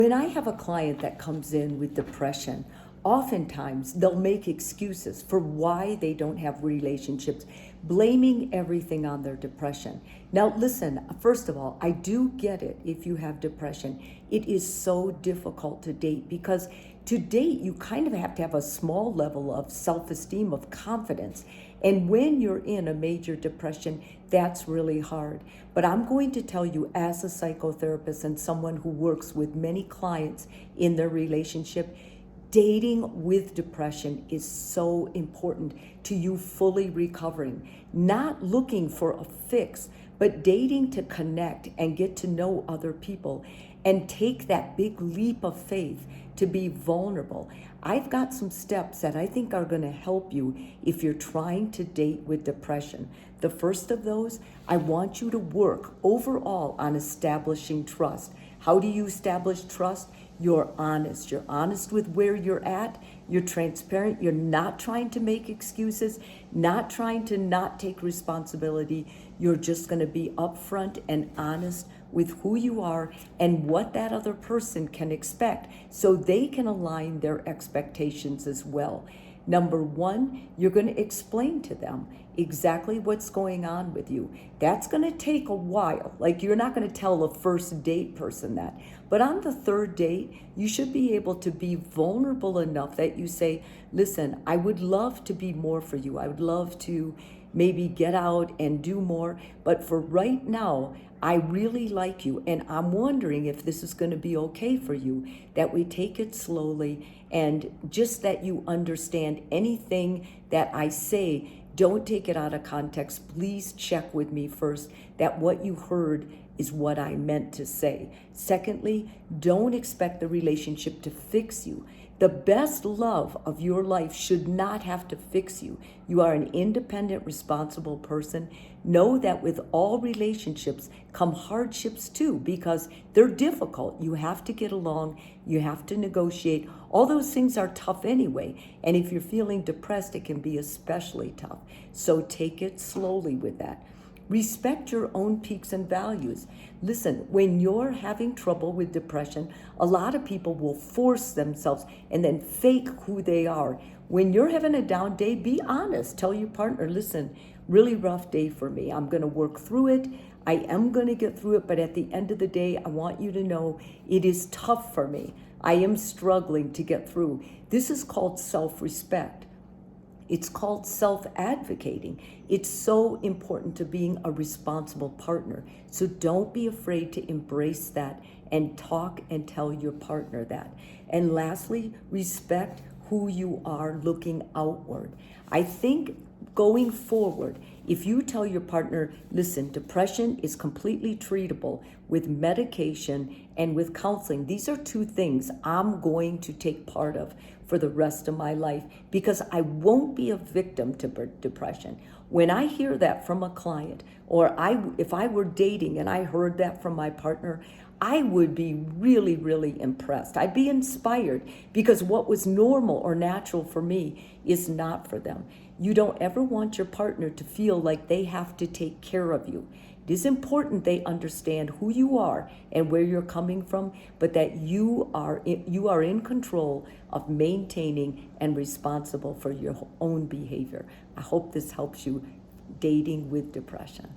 When I have a client that comes in with depression, oftentimes they'll make excuses for why they don't have relationships, blaming everything on their depression. Now, listen, first of all, I do get it if you have depression. It is so difficult to date because to date, you kind of have to have a small level of self-esteem, of confidence. And when you're in a major depression, that's really hard. But I'm going to tell you, as a psychotherapist and someone who works with many clients in their relationship, dating with depression is so important to you fully recovering. Not looking for a fix, but dating to connect and get to know other people and take that big leap of faith to be vulnerable. I've got some steps that I think are going to help you if you're trying to date with depression. The first of those, I want you to work overall on establishing trust. How do you establish trust? You're honest. You're honest with where you're at. You're transparent. You're not trying to make excuses, not trying to not take responsibility. You're just going to be upfront and honest with who you are and what that other person can expect so they can align their expectations as well. Number one, you're going to explain to them exactly what's going on with you. That's going to take a while. Like, you're not going to tell a first date person that. But on the third date, you should be able to be vulnerable enough that you say, listen, I would love to be more for you. I would love to maybe get out and do more. But for right now, I really like you, and I'm wondering if this is going to be okay for you, that we take it slowly and just that you understand anything that I say, don't take it out of context. Please check with me first that what you heard is what I meant to say. Secondly, don't expect the relationship to fix you. The best love of your life should not have to fix you. You are an independent, responsible person. Know that with all relationships come hardships too, because they're difficult. You have to get along. You have to negotiate. All those things are tough anyway. And if you're feeling depressed, it can be especially tough. So take it slowly with that. Respect your own peaks and values. Listen, when you're having trouble with depression, a lot of people will force themselves and then fake who they are. When you're having a down day, be honest. Tell your partner, listen, really rough day for me. I'm going to work through it. I am going to get through it. But at the end of the day, I want you to know it is tough for me. I am struggling to get through. This is called self-respect. It's called self-advocating. It's so important to being a responsible partner. So don't be afraid to embrace that and talk and tell your partner that. And lastly, respect who you are looking outward. I think going forward, if you tell your partner, listen, depression is completely treatable with medication and with counseling. These are two things I'm going to take part of for the rest of my life because I won't be a victim to depression. When I hear that from a client, or if I were dating and I heard that from my partner, I would be really, really impressed. I'd be inspired because what was normal or natural for me is not for them. You don't ever want your partner to feel like they have to take care of you. It is important they understand who you are and where you're coming from, but that you are in control of maintaining and responsible for your own behavior. I hope this helps you dating with depression.